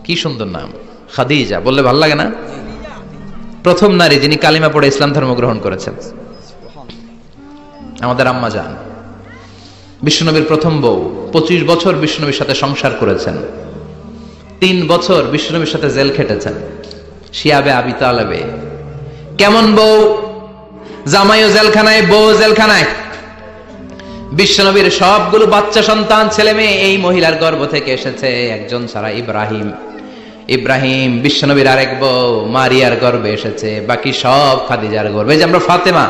কি সুন্দর নাম, খাদিজা বললে ভালো লাগে না? প্রথম নারী যিনি কালিমা পড়ে ইসলাম ধর্ম গ্রহণ করেছেন আমাদের আম্মা জান, বিশ্বনবীর প্রথম বউ। 25 বছর বিশ্বনবীর সাথে সংসার করেছেন, 3 বছর বিশ্বনবীর সাথে জেল খেটেছেন শিয়াবে আবি তালেবে। কেমন বউ? জামাইও জেলখানায়, বউ জেলখানায়। বিশ্বনবীর সবগুলো বাচ্চা সন্তান, ছেলে মেয়ে এই মহিলার গর্ভ থেকে এসেছে, একজন ছাড়া, ইব্রাহিম। ইব্রাহিম বিশ্বনবীর আরেক বউ মারিয়ার গর্ভে এসেছে, বাকি সব খাদিজার গর্ভে। যে আমরা ফাতেমা,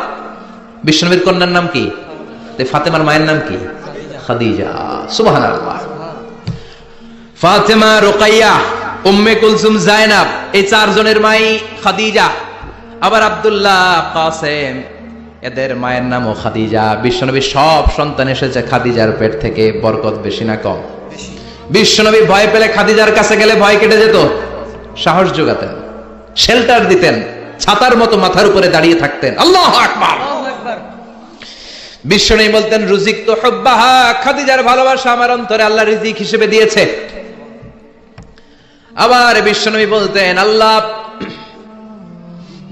বিশ্বনবীর কন্যার নাম কি? ফাতেমার মায়ের নাম কি? খাদিজা। সুবহানাল্লাহ। ফাতেমা, রুকাইয়া, উম্মে কুলসুম, জায়নাব, এই 4 জনের মাই খাদিজা। আবার আব্দুল্লাহ, কাসেম, এদের মায়ের নামও খাদিজা। বিশ্বনবীর সব সন্তান এসেছে খাদিজার পেট থেকে। বরকত বেশি না কম? বিশ্বনবী ভয় পেলে খাদিজার কাছে গেলে ভয় কেটে যেত, সাহস যোগাতেন, শেল্টার দিতেন, ছাতার মতো মাথার উপরে দাঁড়িয়ে থাকতেন। আল্লাহু আকবার। বিশ্বনবী বলতেন, রুজিকতু হুব্বাহা, খাদিজার ভালোবাসা আমার অন্তরে আল্লাহ রিজিক হিসেবে দিয়েছে। আবার বিশ্বনবী বলতেন, আল্লাহ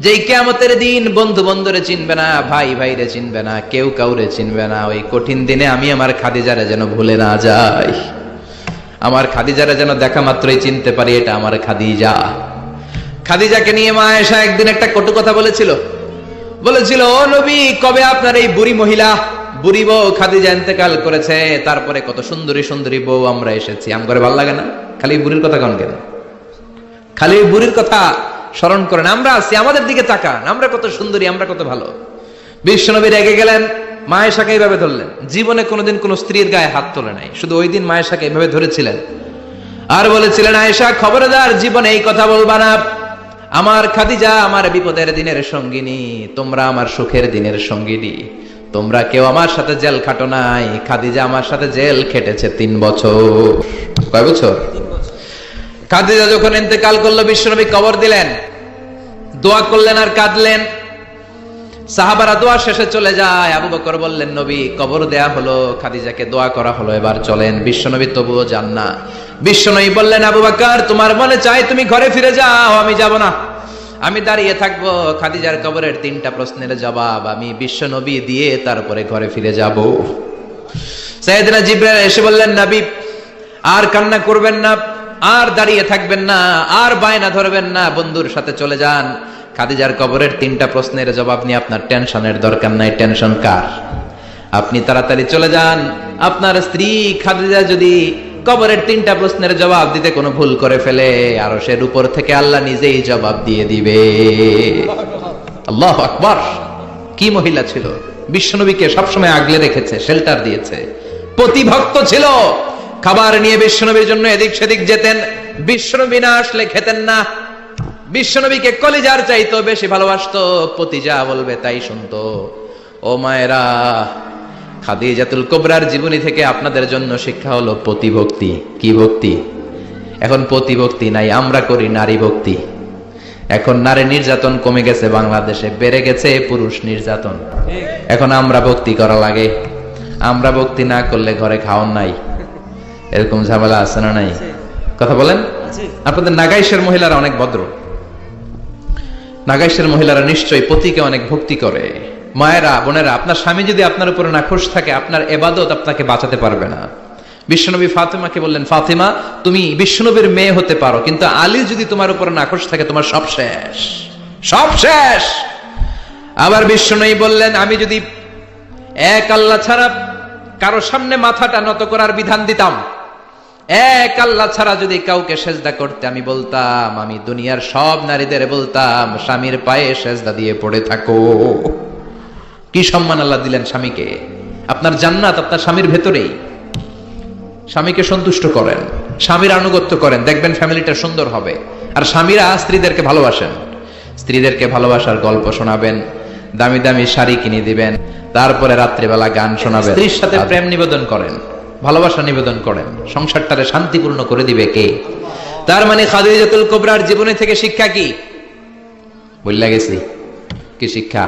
যেই কিয়ামতের দিন বন্ধু বন্ধুরে চিনবে না, ভাই ভাইরে চিনবে না, কেউ কাউরে চিনবে না, ওই কঠিন দিনে আমি আমার খাদিজারে যেন ভুলে না যাই, আমার খাদিজারে যেন দেখা মাত্রই চিনতে পারি এটা আমার খাদিজা। খাদিজাকে নিয়ে মা আয়েশা একদিন একটা কটু কথা বলেছিল। ও নবী, কবে আপনার এই বুড়ি মহিলা, বুড়ি বউ খাদিজা ইন্তেকাল করেছে, তারপরে কত সুন্দরী সুন্দরী বউ আমরা এসেছি, আমগরে ভালো লাগে না? খালি বুড়ির কথা কোন কেন? খালি বুড়ির কথা স্মরণ করেন। আমরা আছি, আমাদের দিকে তাকান, আমরা কত সুন্দরী, আমরা কত ভালো। বিশ্বনবী রেগে গেলেন, মা আয়েশাকে এইভাবে ধরলেন। জীবনে কোনোদিন কোন স্ত্রীর গায়ে হাত তোলে নাই, শুধু ওই দিন মা আয়েশাকে এইভাবে ধরেছিলেন আর বলেছিলেন, আয়েশা খবরদার, জীবনে এই কথা বলবা না। আমার খাদিজা আমার বিপদের দিনের সঙ্গিনী, তোমরা আমার সুখের দিনের সঙ্গিনী। তোমরা কেউ আমার সাথে জেল খাটো নাই, খাদিজা আমার সাথে জেল খেটেছে 3 বছর। কয় বছর? খাদিজা যখন ইন্তেকাল করলো, বিশ্বনবী কবর দিলেন, দোয়া করলেন আর কাঁদলেন। সাহাবারা দোয়া শেষে চলে যায়। আবু বকর বললেন, নবী কবর দেয়া হলো, খাদিজাকে দোয়া করা হলো, এবার চলেন। বিশ্বনবী তবুও যান না। বিশ্বনবী বললেন, আবু বকর তোমার মনে চাই তুমি ঘরে ফিরে যাও, আমি যাব না, আমি দাঁড়িয়ে থাকবো। খাদিজার কবরের 3টা প্রশ্নের জবাব আমি বিশ্বনবী দিয়ে তারপরে ঘরে ফিরে যাব। সাইয়েদনা জিবরাইল এসে বললেন, নবী আর কান্না করবেন না, আর দাঁড়িয়ে থাকবেন না, আর বায়না ধরবেন না, বন্ধুর সাথে চলে যান। খাদিজার কবরের 3টা প্রশ্নের জবাব নিয়ে আপনার টেনশনের দরকার নাই। টেনশন কার? আপনি তাড়াতাড়ি চলে যান। আপনার স্ত্রী খাদিজা যদি কবরের 3টা প্রশ্নের জবাব দিতে কোনো ভুল করে ফেলে, আরশের উপর থেকে আল্লাহ নিজেই জবাব দিয়ে দিবে। আল্লাহু আকবার। কি মহিলা ছিল! বিশ্বনবীকে সবসময় আগলে রেখেছে, শেল্টার দিয়েছে, প্রতিভক্ত ছিল। খাবার নিয়ে বিশ্বনবীর জন্য এদিক সেদিক যেতেন, বিশ্বনবী না আসলে খেতেন না। বিশ্বনবীকে কলিজার চাইতো বেশি ভালোবাসতো, পতি যা বলবে তাই শুনতো। ও মায়েরা, খাদিজাতুল কুবরার জীবনী থেকে আপনাদের জন্য শিক্ষা হলো পতিভক্তি। কি ভক্তি? এখন পতিভক্তি নাই, আমরা করি নারী ভক্তি। এখন নারী নির্যাতন কমে গেছে বাংলাদেশে, বেড়ে গেছে পুরুষ নির্যাতন। এখন আমরা ভক্তি করা লাগে। আমরা ভক্তি না করলে ঘরে খাওয়ান নাই, এরকম ঝামেলা আছে না নাই? কথা বলেন। আপনাদের নাগাইশের মহিলারা অনেক ভদ্র, নাগাইশের মহিলারা নিশ্চয়ই পতিকে অনেক ভক্তি করে। মায়েরা, বোনেরা, আপনার স্বামী যদি আপনার উপরে নাখোশ থাকে, আপনার ইবাদত আপনাকে বাঁচাতে পারবে না। বিশ্বনবী ফাতেমাকে বললেন, ফাতেমা তুমি বিশ্বনবীর মেয়ে হতে পারো, কিন্তু আলী যদি তোমার উপরে নাখোশ থাকে, তোমার সব শেষ, সব শেষ। আবার বিশ্বনবী বললেন, আমি যদি এক আল্লাহ ছাড়া কারো সামনে মাথাটা নত করার বিধান দিতাম, এক আল্লাহ ছাড়া যদি কাউকে সেজদা করতে আমি বলতাম, আমি দুনিয়ার সব নারীদের বলতাম স্বামীর পায়ে সেজদা দিয়ে পড়ে থাকো। কি সম্মান আল্লাহ দিলেন স্বামীকে! আপনার জান্নাত আপনার স্বামীর ভেতরেই। স্বামীকে সন্তুষ্ট করেন, স্বামীর আনুগত্য করেন, দেখবেন ফ্যামিলিটা সুন্দর হবে। আর স্বামীরা স্ত্রীদেরকে ভালোবাসেন, স্ত্রীদেরকে ভালোবাসার গল্প শোনাবেন, দামি দামি শাড়ি কিনে দিবেন, তারপরে রাত্রিবেলা গান শোনাবেন, স্ত্রীর সাথে প্রেম নিবেদন করেন, ভালোবাসা নিবেদন করেন। সংসারটারে শান্তিপূর্ণ করে দিবে কে? তার মানে খাদিজাতুল কুবরার জীবনী থেকে শিক্ষা কি? বললা গেছি কি শিক্ষা?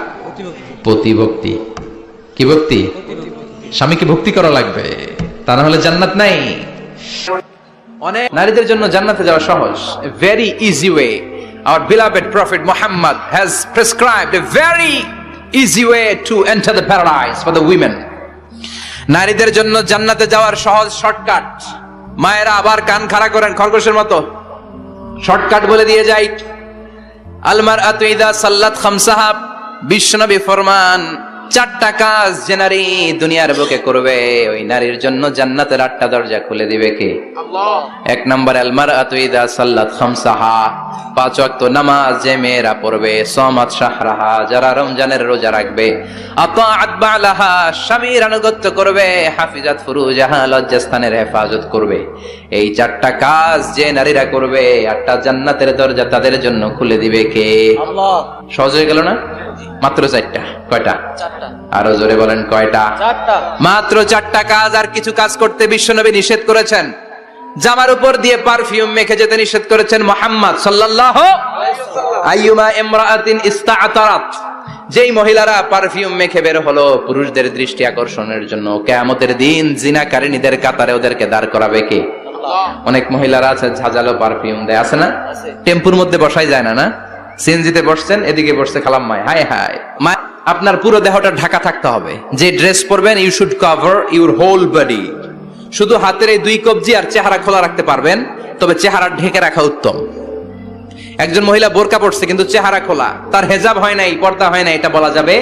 পতিভক্তি। কি ভক্তি? স্বামীকে ভক্তি করা লাগবে, তা না হলে জান্নাত নাই। অনেক নারীদের জন্য জান্নাতে যাওয়া সহজ, a very easy way. Our beloved Prophet Muhammad has prescribed a very easy way to enter the paradise for the women. নারীদের জন্য জান্নাতে যাওয়ার সহজ শর্টকাট। মায়েরা আবার কান খাড়া করেন খরগোশের মতো, শর্টকাট বলে দিয়ে যাই। আল মারআতু ইযা সাল্লাত খামসাহা, বিশ্বনবী ফরমান, 4টা কাজ যে নারী দুনিয়ার বুকে করবে ওই নারীর জন্য জান্নাতের 8টা দরজা খুলে দিবে কে? আল্লাহ। 1 নম্বর, আল মারআতু ইযা সাল্লাত খামসাহা, 5 ওয়াক্ত নামাজ যে মেয়েরা পড়বে, সামাত শাহরাহা, যারা রমজানের রোজা রাখবে, আতাআত বালাহা, স্বামীর আনুগত্য করবে, হাফিজাত ফুরুজাহা, লজ্জাস্থানের হেফাজত করবে। এই 4টা কাজ যে নারীরা করবে 8টা জান্নাতের দরজা তাদের জন্য খুলে দিবে কে? আল্লাহ। সহজ হয়ে গেল না? মাত্র 4টা। কয়টা? 4টা। আরো জোরে বলেন, কয়টা? 4টা। মাত্র 4টা কাজ। আর কিছু কাজ করতে বিশ্বনবী নিষেধ করেছেন। জামার উপর দিয়ে পারফিউম মেখে যেতে নিষেধ করেছেন মুহাম্মদ সাল্লাল্লাহু আলাইহি ওয়াসাল্লাম। আইয়ুমা ইমরাআতিন ইসতাআতারাত, যেই মহিলারা পারফিউম মেখে বের হলো পুরুষদের দৃষ্টি আকর্ষণের জন্য, কিয়ামতের দিন জিনাকারিনীদের কাতারে ওদেরকে দাঁড় করাবে কে? আল্লাহ। অনেক মহিলারা আছে ঝাঁঝালো পারফিউম দেয়, আছে না? টেম্পুর মধ্যে বসাই যায় না, না? সিএনজিতে বসছেন, এদিকে বসছে খালাম্মাই, হায় হায়। আপনার পুরো দেহটা ঢাকা থাকতে হবে। যে ড্রেস পরবেন, you should cover your whole body. শুধু হাতের এই 2 কবজি আর চেহারা খোলা রাখতে পারবেন, তবে চেহারা ঢেকে রাখা উত্তম। একজন মহিলা বোরকা পড়ছে কিন্তু চেহারা খোলা, তার হেজাব হয় নাই, পর্দা হয় নাই, এটা বলা যাবে?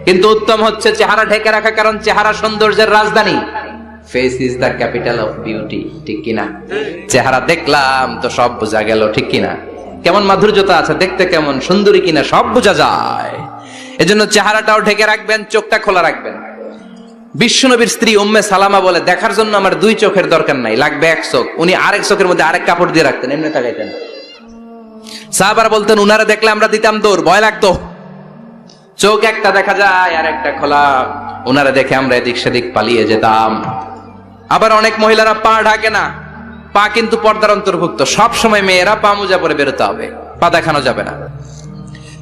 কিন্তু উত্তম হচ্ছে চেহারা ঢেকে রাখা, কারণ চেহারা সৌন্দর্যের রাজধানী। Face is the capital of beauty, ঠিক কিনা? চেহারা দেখলাম তো সব বোঝা গেল, ঠিক কিনা? কেমন মাধুর্যতা আছে, দেখতে কেমন সুন্দরী কিনা সব বোঝা যায়। এজন্য চেহারাটাও ঢেকে রাখবেন, চোখটা খোলা রাখবেন। বিশ্বনবীর স্ত্রী উম্মে সালামা বলে, দেখার জন্য আমার 2 চোখের দরকার নাই, লাগবে 1 চোখ। উনি আরেক চোখের মধ্যে আরেক কাপড় দিয়ে রাখতেন, এমনি তাকাইতেন। সাহাবারা বলতেন, উনারা দেখলে আমরা দিতাম দৌড়, ভয় লাগতো। চোখ একটা দেখা যায় আর একটা খোলা, উনারা দেখে আমরা এদিক সেদিক পালিয়ে যেতাম। আবার অনেক মহিলারা পা ঢাকে না, পা কিন্তু পর্দার অন্তর্ভুক্ত। সব সময় মেয়েরা পা মোজা পরে বেরোতে হবে, পা দেখানো যাবে না।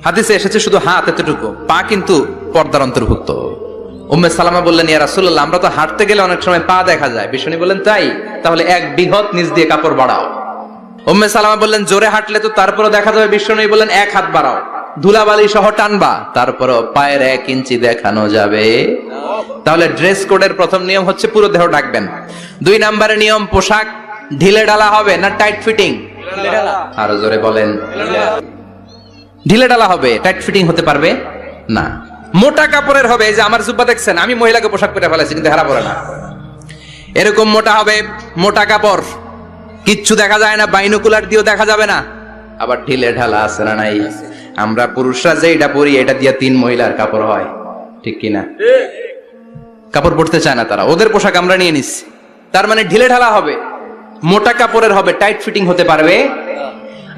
হাদিসে এসেছে শুধু হাত এতটুকু, পা কিন্তু পর্দার অন্তর্ভুক্ত। উম্মে সালামা বললেন, ইয়া রাসূলুল্লাহ, আমরা তো হাঁটতে গেলে অনেক সময় পা দেখা যায়। বিষ্ণু বললেন, তাই? তাহলে 1 বিঘত নিচ দিয়ে কাপড় বাড়াও। উম্মে সালামা বললেন, জোরে হাঁটলে তো তারপরে দেখা যাবে। বিষ্ণু বললেন, 1 হাত বাড়াও, ধুলাবালি সহ টানবা, তারপরও পায়ের 1 ইঞ্চি দেখানো যাবে। তাহলে ড্রেস কোডের প্রথম নিয়ম হচ্ছে পুরো দেহ ঢাকবেন। 2 নম্বরের নিয়ম, পোশাক ঢিলে ঢালা হবে না টাইট ফিটিং? আরো জোরে বলেন। ঢিলে ঢালা হবে, টাইট ফিটিং হতে পারবে না। মোটা কাপড়ের হবে, এই যে আমার জুব্বা দেখছেন, আমি মহিলাকে পোশাক পরে ফেলেছি কিন্তু হেরা পরে না, এরকম মোটা হবে। মোটা কাপড়, কিচ্ছু দেখা যায় না, বাইনোকুলার দিয়েও দেখা যাবে না। আবার ঢিলে ঢালা আছে না নাই? আমরা পুরুষরা যে এটা পরি, এটা দিয়ে 3 মহিলার কাপড় হয়, ঠিক কিনা? কাপড় পরতে চায় না তারা, ওদের পোশাক আমরা নিয়ে নিচ্ছি। তার মানে ঢিলে ঢালা হবে, মোটা কাপড়ের হবে, টাইট ফিটিং হতে পারবে।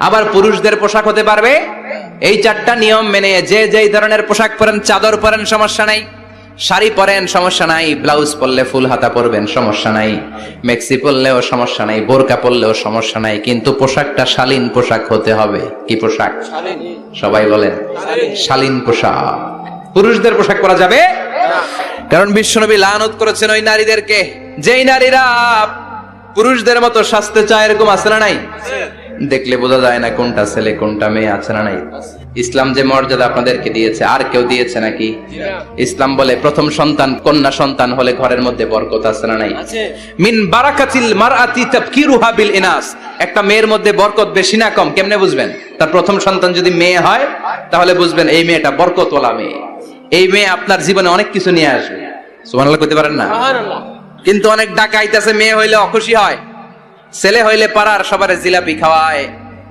আবার পুরুষদের পোশাক হতে পারবে। এই 4টা নিয়ম মেনে যে যেই ধরনের পোশাক পরেন, চাদর পরেন সমস্যা নাই, শাড়ি পরেন সমস্যা নাই, ব্লাউজ পরলে ফুল হাতা পরবেন সমস্যা নাই, মেক্সি পরলেও সমস্যা নাই, বোরকা পরলেও সমস্যা নাই, কিন্তু পোশাকটা শালীন পোশাক হতে হবে। কি পোশাক? সবাই বলেন, শালীন পোশাক। পুরুষদের পোশাক পরা যাবে না, কারণ বিশ্বনবী লানত করেছেন ওই নারীদেরকে যেই নারীরা পুরুষদের মতো সাজতে চায়। এরকম আছে না নাই? দেখলে বোঝা যায় না কোনটা ছেলে কোনটা মেয়ে, আছে না নাই? ইসলাম যে মর্যাদা আপনাদেরকে দিয়েছে আর কেউ দিয়েছে নাকি? ইসলাম বলে প্রথম সন্তান কন্যা সন্তান হলে ঘরের মধ্যে বরকত, আছে না নাই? মিন বারাকাতিল মারআতি তাবকিরুহা বিল ইনাস, একটা মেয়ের মধ্যে বরকত বেশি না কম কেমনে বুঝবেন? তার প্রথম সন্তান যদি মেয়ে হয় তাহলে বুঝবেন এই মেয়েটা বরকতওয়ালা মেয়ে, এই মেয়ে আপনার জীবনে অনেক কিছু নিয়ে আসবে। সুবহানাল্লাহ কইতে পারেন না? সুবহানাল্লাহ। কিন্তু অনেক ডাকাইত আছে, মেয়ে হইলে অখুশি হয়, ছেলে হইলে পাড়ার সবারে জিলাপি খাওয়ায়,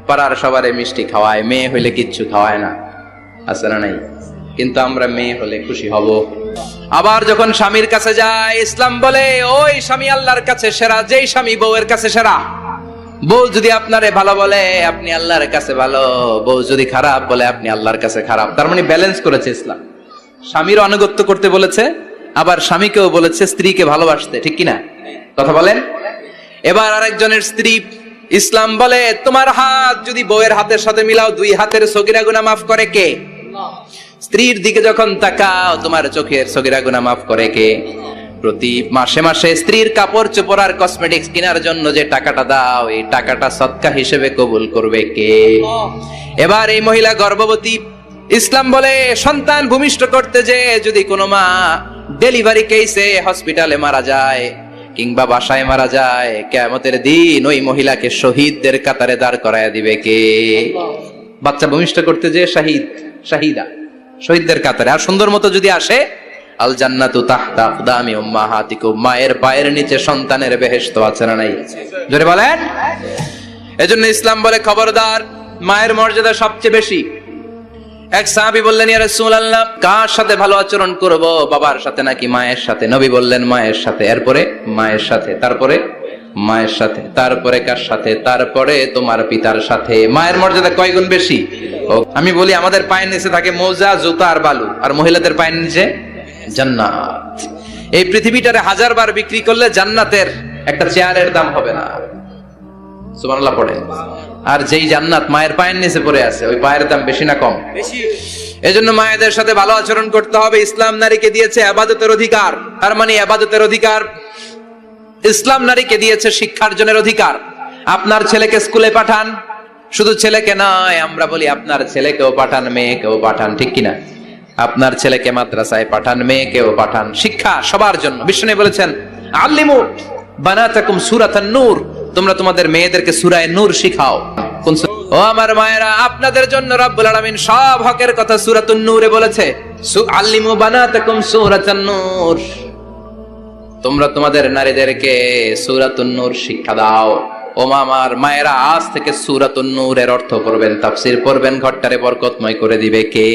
পাড়ার সবারে মিষ্টি খাওয়ায়, মেয়ে হইলে কিচ্ছু খাওয়ায় না, আছে না নাই? কিন্তু আমরা মেয়ে হলে খুশি হব। আবার যখন স্বামীর কাছে যায়, ইসলাম বলে ওই স্বামী আল্লাহর কাছে সেরা, যেই স্বামী বউয়ের কাছে সেরা। বউ যদি আপনারে ভালো বলে আপনি আল্লাহর কাছে ভালো, বউ যদি খারাপ বলে আপনি আল্লাহর কাছে খারাপ। তার মানে ব্যালেন্স করেছে ইসলাম, স্বামীর আনুগত্য করতে বলেছে, আবার স্বামীকেও বলেছে স্ত্রীকে ভালোবাসতে, ঠিক কিনা? কথা বলেন। এবার আরেকজনের স্ত্রী, ইসলাম বলে তোমার হাত যদি বউয়ের হাতের সাথে মিলাও 2 হাতের সগীরা গুনাহ মাফ করে কে? স্ত্রীর দিকে যখন তাকাও তোমার চোখের সগীরা গুনাহ মাফ করে কে? প্রতি মাসে মাসে স্ত্রীর কাপড় চোপড় আর কসমেটিক্স কেনার জন্য যে টাকাটা দাও, এই টাকাটা সদকা হিসেবে কবুল করবে কে? এবার এই মহিলা গর্ভবতী। ইসলাম বলে সন্তান ভূমিষ্ঠ করতে যে যদি কোনো মা ডেলিভারি কেসে হসপিটালে মারা যায় কিংবা বাসায় মারা যায়, কিয়ামতের দিন ওই মহিলাকে শহীদদের কাতারে দাঁড় করায় দিবে কে? বাচ্চা ভূমিষ্ঠ করতে যে শাহিদা, শহীদদের কাতারে। আর সুন্দর মতো যদি আসে, আল জান্নাতু তাহতা আকদামি উম্মাহাতিকুম, মায়ের পায়ের নিচে সন্তানের বেহেশত আছে না নাই? জোরে বলেন। এজন্য ইসলাম বলে খবরদার, মায়ের মর্যাদা সবচেয়ে বেশি। এক সাহাবী বললেন, ইয়া রাসূলুল্লাহ, কার সাথে ভালো আচরণ করব? বাবার সাথে নাকি মায়ের সাথে? নবী বললেন, মায়ের সাথে, এরপরে মায়ের সাথে, তারপরে মায়ের সাথে, তারপরে কার সাথে? তারপরে তোমার পিতার সাথে। মায়ের মর্যাদা কয় গুণ বেশি? আমি বলি, আমাদের পায়ের নিচে থাকে মোজা, জুতা আর বালু, আর মহিলাদের পায়ের নিচে জান্নাত। এই পৃথিবীটারে 1000 বার বিক্রি করলে জান্নাতের একটা চেয়ারের দাম হবে না। সুবহানাল্লাহ পড়েন। আর যেই জান্নাত মায়ের পায়ের নিচে পড়ে আছে, ওই পায়ের দাম বেশি না কম? বেশি। এজন্য মায়েদের সাথে ভালো আচরণ করতে হবে। ইসলাম নারীকে দিয়েছে ইবাদতের অধিকার। তার মানে ইবাদতের অধিকার। ইসলাম নারীকে দিয়েছে শিক্ষার্জনের অধিকার। আপনার ছেলেকে স্কুলে পাঠান, শুধু ছেলেকে নয়, আমরা বলি আপনার ছেলেকেও পাঠান, মেয়েকেও পাঠান, ঠিক কিনা? আপনার ছেলেকে মাদ্রাসায় পাঠান, মেয়েকেও পাঠান। শিক্ষা সবার জন্য। বিষ্ণু বলেছেন, আল্লিমু বানাতাকুম সূরাতান নূর, তোমরা তোমাদের মেয়েদেরকে সূরা নূর শিখাও। ও আমার মায়েরা, আপনাদের জন্য রব্বুল আলামিন সব হকের কথা সূরাতুন নূরে বলেছে। আল্লিমু বানাতাকুম সূরাতান নূর, তোমরা তোমাদের নারীদেরকে সূরাতুন নূর শিক্ষা দাও। ও আমার মায়েরা, আজ থেকে সূরাতুন নূরের অর্থ পড়বেন, তাফসীর পড়বেন, ঘরটারে বরকতময় করে দিবে কে?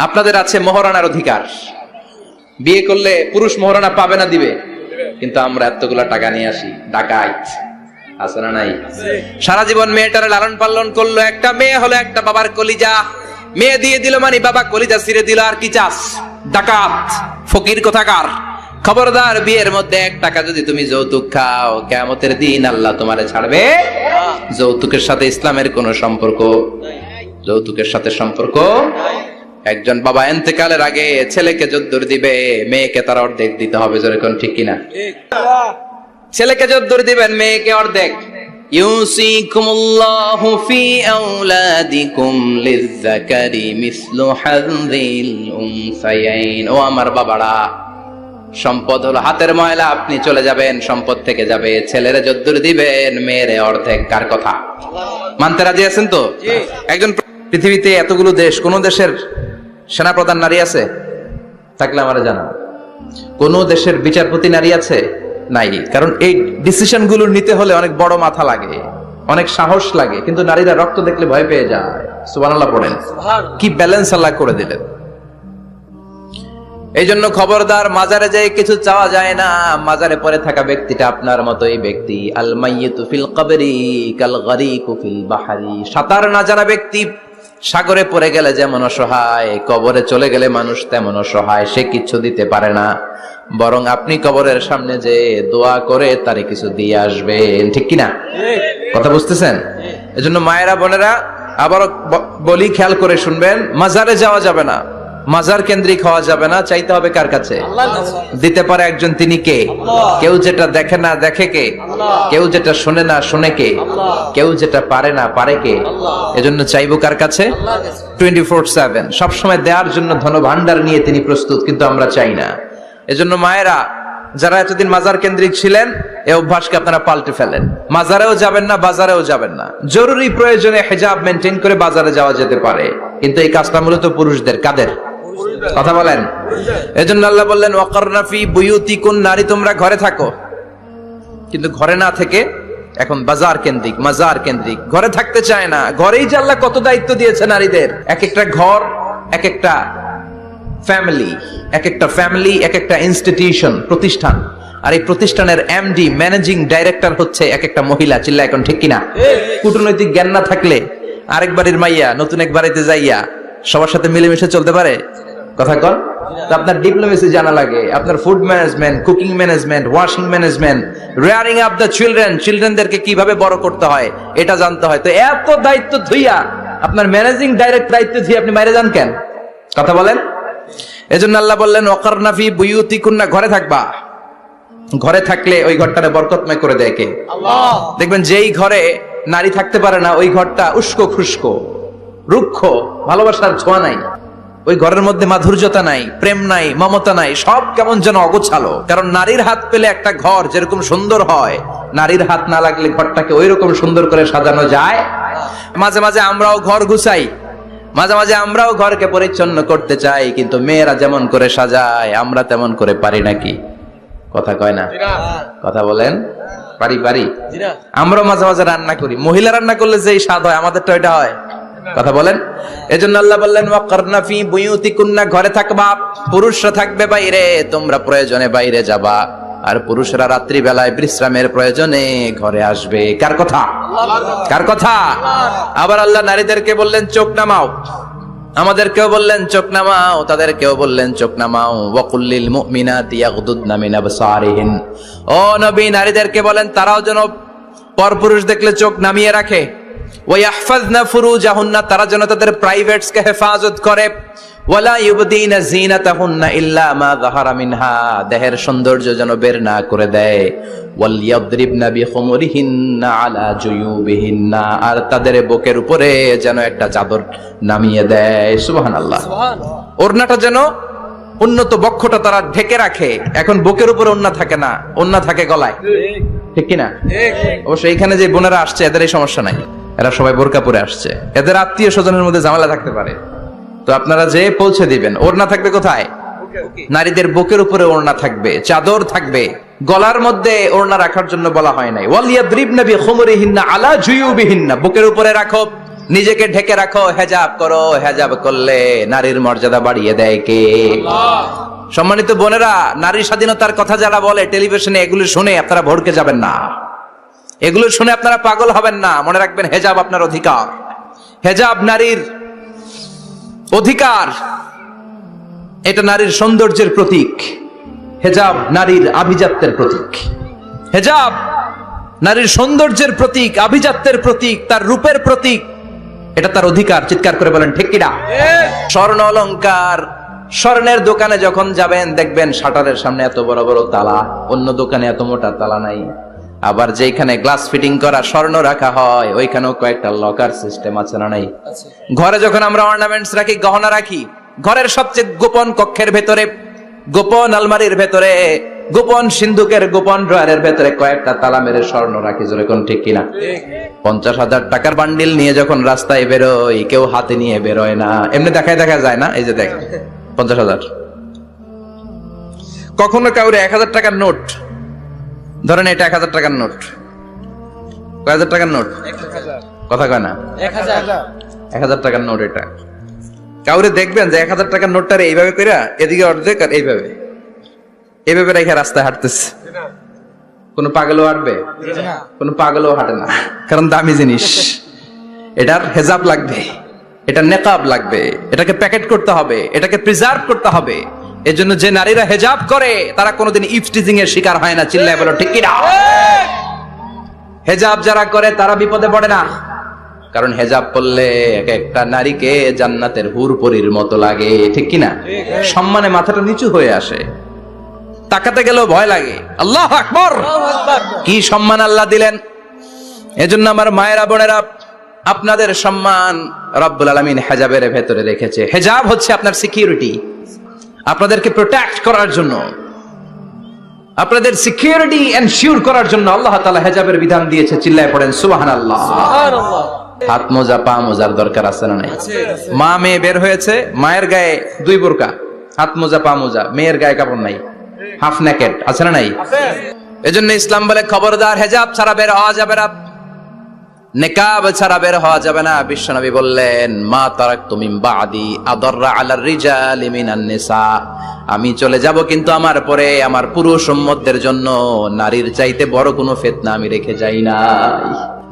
আপনাদের আছে মোহরানার অধিকার। বিয়ে করলে পুরুষ মোহরানা পাবে না, দিবে। কিন্তু আমরা এতগুলা টাকা নিয়ে আসি, ডাকাইত আছে না নাই? সারা জীবন মেয়েটারে লালন পালন করলো, একটা মেয়ে হলো একটা বাবার কলিজা। মেয়ে দিয়ে দিল মানে বাবা কলিজা ছিঁড়ে দিল, আর কি চাস? ডাকাত, ফকির কোথাকার। খবরদার, বিয়ের মধ্যে 1 টাকা যদি তুমি যৌতুক খাও, কিয়ামতের দিন আল্লাহ তোমারে ছাড়বে। যৌতুকের সাথে ইসলামের কোনো সম্পর্ক, যৌতুকের সাথে সম্পর্ক। একজন বাবা ইন্তেকালের আগে ছেলেকে যদ্দুর দিবে, মেয়েকে তার অর্ধেক দিতে হবে। যেরকম, ঠিক কিনা? ছেলেকে যদ্দুর দিবেন, মেয়েকে অর্ধেক। ইউসিকুমুল্লাহু ফি আওলাদিকুম লিযযাকারি মিসলু হাযযিল উনসায়াইন। ও আমার বাবারা, সম্পদ হলো হাতের ময়লা, আপনি চলে যাবেন, সম্পদ থেকে যাবে। ছেলেরে যদ্দুর দিবেন, মেয়েরে অর্ধেক। কার কথা মানতে রাজি আছেন তো? একজন পৃথিবীতে এতগুলো দেশ, কোন দেশের সেনাপ্রধান নারী আছে? থাকলে আমারে জানান। কোন দেশের বিচারপতি নারী আছে? নাই। কারণ এই ডিসিশন গুলো নিতে হলে অনেক বড় মাথা লাগে, অনেক সাহস লাগে, কিন্তু নারীরা রক্ত দেখলে ভয় পেয়ে যায়। সুবহানাল্লাহ পড়েন। কি ব্যালেন্স আল্লাহ করে দিলেন। এই জন্য খবরদার, মাজারে যেয়ে কিছু চাওয়া যায় না। মাজারে পড়ে থাকা ব্যক্তিটা আপনার মতোই ব্যক্তি। আল মাইয়িতু ফিল কবরি কাল গরিকু ফিল বাহরি। সাঁতার না জানা ব্যক্তি সাগরে পড়ে গেলে যেমন অসহায়, কবরে চলে গেলে মানুষ তেমন অসহায়। সে কিছু দিতে পারে না, বরং আপনি কবরের সামনে যে দোয়া করে তারে কিছু দিয়ে আসবেন, ঠিক কিনা? কথা বুঝতেছেন? এজন্য মায়েরা, বোনেরা, আবারও বলি, খেয়াল করে শুনবেন, মাজারে যাওয়া যাবে না, মাজার কেন্দ্রিক হওয়া যাবে না। চাইতে হবে কার কাছে? দিতে পারে একজন, তিনি কে? কেউ যেটা দেখে না দেখে কে? কেউ যেটা শোনে না শোনে কে? কেউ যেটা পারে না পারে কে? এজন্য চাইবো কার কাছে? 24/7 সবসময় দেওয়ার জন্য ধন ভান্ডার নিয়ে তিনি প্রস্তুত, কিন্তু আমরা চাই না। এজন্য মায়েরা, যারা এতদিন মাজার কেন্দ্রিক ছিলেন, এই অভ্যাসকে আপনারা পাল্টে ফেলেন। মাজারেও যাবেন না, বাজারেও যাবেন না। জরুরি প্রয়োজনে হিজাব মেনটেন করে বাজারে যাওয়া যেতে পারে, কিন্তু এই কাজটা মূলত পুরুষদের। কাদের কথা বলেন? এজন্য আল্লাহ বললেন, ওয়াকারনা ফি বুয়ুতিকুন, নারী তোমরা ঘরে থাকো। কিন্তু ঘরে না থেকে এখন বাজার কেন্দ্রিক, মাজার কেন্দ্রিক। ঘরে থাকতে চায় না। ঘরেই যে আল্লাহ কত দায়িত্ব দিয়েছে নারীদের। এক একটা ঘর এক একটা ফ্যামিলি, এক একটা ফ্যামিলি এক একটা ইনস্টিটিউশন, প্রতিষ্ঠান। আর এই প্রতিষ্ঠানের এমডি, ম্যানেজিং ডাইরেক্টর হচ্ছে এক একটা মহিলা। চিল্লা এখন, ঠিক কিনা? কূটনৈতিক জ্ঞান না থাকলে আরেক বাড়ির মাইয়া নতুন এক বাড়িতে যাইয়া সবার সাথে মিলেমিশে চলতে পারে? কথা কন। আপনার ডিপ্লোমেসি জানা লাগে, আপনার food management, cooking management, washing management, rearing up the children, চিলড্রেনদেরকে কিভাবে বড় করতে হয় এটা জানতে হয়। তো এত দায়িত্ব ধুইয়া, আপনার ম্যানেজিং ডাইরেক্ট দায়িত্ব ধুইয়া আপনি বাইরে যান কেন? কথা বলেন। এজন্য আল্লাহ বললেন, ওয়াকারনা ফি বুয়ুতিকুন্না, ঘরে থাকবা। ঘরে থাকলে ওই ঘরটারে বরকতময় করে দেয় কে? আল্লাহ। দেখবেন যেই ঘরে নারী থাকতে পারে না ওই ঘরটা উস্কো খুস্কো, রুক্ষ, ভালোবাসার ছোঁয়া নাই, ওই ঘরের মধ্যে মাধুর্যতা নাই, প্রেম নাই, মমতা নাই, সব কেমন যেন অগোছালো। কারণ নারীর হাত পেলে একটা ঘর যেরকম সুন্দর হয়, নারীর হাত না লাগলে ঘরটাকে ওই রকম সুন্দর করে সাজানো যায়। মাঝে মাঝে আমরাও ঘর গুছাই, মাঝে মাঝে আমরাও ঘরকে পরিচ্ছন্ন করতে চাই, কিন্তু মেয়েরা যেমন করে সাজায় আমরা তেমন করে পারি নাকি? কথা কয় না, কথা বলেন। পারি পারি। আমরাও মাঝে মাঝে রান্না করি, মহিলা রান্না করলে যেই স্বাদ হয় আমাদের তো এটা হয়। কথা বলেন। এজন্য আল্লাহ বললেন ওয়াকরনা ফি বুয়ুতিকুন্না, ঘরে থাকবা, পুরুষরা থাকবে বাইরে, তোমরা প্রয়োজনে বাইরে যাবা, আর পুরুষরা রাত্রি বেলায় বিশ্রামের প্রয়োজনে ঘরে আসবে। কার কথা? কার কথা? আবার আল্লাহ নারীদেরকে বললেন চোখ নামাও, আমাদেরকেও বললেন চোখ নামাও, তাদেরকেও বললেন চোখ নামাও। ওয়াকুল্লিল মুমিনাতি ইয়াগদুদনা মিন আবসারিহিন, ও নবী নারীদেরকে বলেন তারাও যেন পরপুরুষ দেখলে চোখ নামিয়ে রাখে। ওয়াহফাজনা ফুরুজাহুন্না, তারা যেন তাদের প্রাইভেটসকে হেফাজত করে। ওয়ালা ইউবদিনা যিনাতাহুন্না ইল্লা মা যাহারা মিনহা, দেহের সৌন্দর্য যেন বের না করে দেয়। ওয়ালিয়াদরিবনা বিখুমুরিহিন্না আলা জুয়ুবিহিন্না, আর তাদের বুকের উপরে যেন একটা চাদর নামিয়ে দেয়। সুবহানাল্লাহ। ওড়নাটা যেন উন্নত বক্ষটা তারা ঢেকে রাখে। এখন বুকের উপরে ওড়না থাকে না, ওড়না থাকে গলায়, ঠিক কিনা? অবশ্য এইখানে যে বোনেরা আসছে এদের এই সমস্যা নাই, এরা সবাই বোরকা পরে আসছে, এদের আত্মীয় স্বজনের মধ্যে ঝামেলা থাকতে পারে, তো আপনারা যে পৌঁছে দিবেন। ওড়না থাকবে কোথায়? নারীদের বুকের উপরে ওড়না থাকবে, চাদর থাকবে, গলার মধ্যে ওড়না রাখার জন্য বলা হয় নাই। ওয়ালিয়াদরিবনা বিখুমুরিহিন্না আলা জুয়ুবিহিন্না, বুকের উপরে রাখো, নিজেকে ঢেকে রাখো, হেজাব করো। হেজাব করলে নারীর মর্যাদা বাড়িয়ে দেয় কে? আল্লাহ। সম্মানিত বোনেরা, নারী স্বাধীনতার কথা যারা বলে টেলিভিশনে, এগুলো শুনে আপনারা ভড়কে যাবেন না, এগুলো শুনে আপনারা পাগল হবেন না। মনে রাখবেন হেজাব আপনার অধিকার, হেজাব নারীর অধিকার, এটা নারীর সৌন্দর্যের প্রতীক, হেজাব নারীর আভিজাত্যের প্রতীক, হেজাব নারীর সৌন্দর্যের প্রতীক, আভিজাত্যের প্রতীক, তার রূপের প্রতীক, এটা তার অধিকার। চিৎকার করে বলেন ঠিক কিনা? স্বর্ণ অলংকার, স্বর্ণের দোকানে যখন যাবেন দেখবেন শাটারের সামনে এত বড় বড় তালা, অন্য দোকানে এত মোটা তালা নাই। আবার যেখানে গ্লাস ফিটিং করা স্বর্ণ রাখা হয় ওইখানেও কয়েকটা লকার সিস্টেম আছে না নাই? ঘরে যখন আমরা অর্নামেন্টস রাখি, গহনা রাখি, ঘরের সবচেয়ে গোপন কক্ষের ভেতরে, গোপন আলমারির ভেতরে, গোপন সিন্ধুকের গোপন ড্রয়ারের ভেতরে কয়েকটা তালা মেরে স্বর্ণ রাখি। জোরে কোন ঠিক কিনা? 50,000 টাকার বান্ডিল নিয়ে যখন রাস্তায় বেরোয় কেউ হাতে নিয়ে বেরোয় না, এমনি দেখায় দেখা যায় না। এই যে দেখ 50,000, কখনো কাউরে 1000 টাকার নোট ধরেন, এটা 1000 টাকার নোট, কয় হাজার টাকার নোট? কথা কয় না, 1000 টাকার নোট। এটা কাউরে দেখবেন যে 1000 টাকার নোটটারে এইভাবে কইরা এদিকে অর্ধেক আর এইভাবে এইভাবে রেখে রাস্তায় হাঁটতেছে, কোন পাগলও হাঁটবে? কোন পাগলও হাঁটে না, কারণ দামি জিনিস। এটার হেজাব লাগবে, এটা নেকাব লাগবে, এটাকে প্যাকেট করতে হবে, এটাকে প্রিজার্ভ করতে হবে। এজন্য যে নারীরা হেজাব করে তারা কোনোদিন ইফটিজিং এর শিকার হয় না। চিল্লায় বলো ঠিক কিনা? হেজাব যারা করে তারা বিপদে পড়ে না, কারণ হেজাব করলে এক একটা নারীকে জান্নাতের হুরপরির মতো লাগে, ঠিক কিনা? সম্মানে মাথাটা নিচু হয়ে আসে, তাকাতে গেলেও ভয় লাগে। আল্লাহু আকবার, কি সম্মান আল্লাহ দিলেন! এজন্য আমার মায়েরা বোনেরা, আপনাদের সম্মান রব্বুল আলামিন হেজাবের ভেতরে রেখেছে। হেজাব হচ্ছে আপনার সিকিউরিটি, আপনাদেরকে প্রোটেক্ট করার জন্য, আপনাদের সিকিউরিটি এনশিওর করার জন্য আল্লাহ তাআলা হেজাবের বিধান দিয়েছে। চিল্লায় পড়েন সুবহানাল্লাহ। সুবহানাল্লাহ। হাত মোজা পা মোজার দরকার আছে না নাই? মা মেয়ে বের হয়েছে, মায়ের গায়ে 2 বোরকা, হাত মোজা পা মোজা, মেয়ের গায়ে কাপড় নাই, হাফ নেকেড, আছে না নাই? এজন্য ইসলাম বলে খবরদার হেজাব ছাড়া বের হওয়া যাবে না, নিকাব ছাড়া বের হওয়া যাবে না। বিশ্বনবী বললেন মা তারাকতু মিন বাদি আদাররা আলার রিজালি মিনান নিসা, আমি চলে যাব কিন্তু আমার পরে আমার পুরুষ উম্মতদের জন্য নারীর চাইতে বড় কোনো ফিতনা আমি রেখে যাই নাই।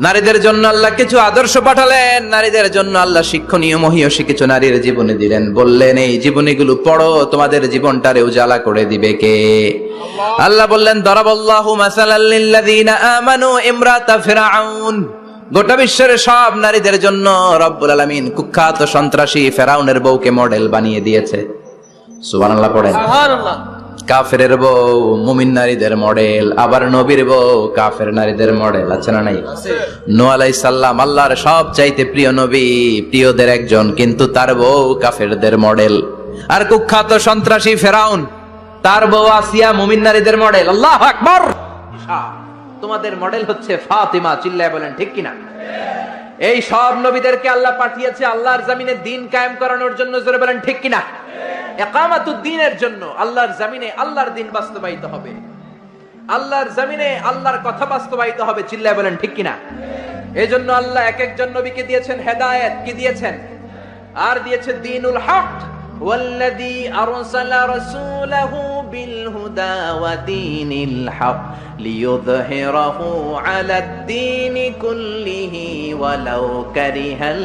নারীদের জন্য আল্লাহ কিছু আদর্শ পাঠালেন, নারীদের জন্য আল্লাহ শিক্ষণীয় মহীয়সী কিছু নারীর জীবনে দিলেন। বললেন এই জীবনীগুলো পড়ো, তোমাদের জীবনটারে উজালা করে দিবে কে? আল্লাহ বললেন দরাবাল্লাহু মাসালাল লিল্লাযিনা আমানু ইমরাতা ফিরআউন, গোটা বিশ্বের সব নারীদের জন্য রব্বুল আলামিন কুখ্যাত সন্ত্রাসী ফেরাউনের বউকে মডেল বানিয়ে দিয়েছে। সুবহানাল্লাহ পড়েন। সুবহানাল্লাহ। কাফেরের বউ মুমিন নারীদের মডেল, আবার নবীর বউ কাফের নারীদের মডেল, আছে না নাই? নূহ আলাইহিস সালাম আল্লাহর সব চাইতে প্রিয় নবী, প্রিয়দের একজন, কিন্তু তার বউ কাফেরদের মডেল। আর কুখ্যাত সন্ত্রাসী ফেরাউন, তার বউ আসিয়া মুমিন নারীদের মডেল। আল্লাহু আকবার। তোমাদের মডেল হচ্ছে ফাতিমা, চিল্লায় বলেন ঠিক কিনা? এই সব নবীদেরকে আল্লাহ পাঠিয়েছে আল্লাহর জমিনে দ্বীন কায়েম করানোর জন্য, জোরে বলেন ঠিক কিনা? ইকামাতুদ্দীনের জন্য। আল্লাহর জমিনে আল্লাহর দ্বীন বাস্তবায়িত হবে, আল্লাহর জমিনে আল্লাহর কথা বাস্তবায়িত হবে, চিল্লায় বলেন ঠিক কিনা? এজন্য আল্লাহ এক একজন নবীকে দিয়েছেন হেদায়েত, কি দিয়েছেন? আর দিয়েছে দ্বীনুল হক। ওয়াল্লাযী আরসালা রাসূলাহু বিল হুদা ওয়া দীনিল হক লিইয়ুযহিরাহু আলাদ-দীনি কুল্লিহি ওয়ালাউ কারিহাল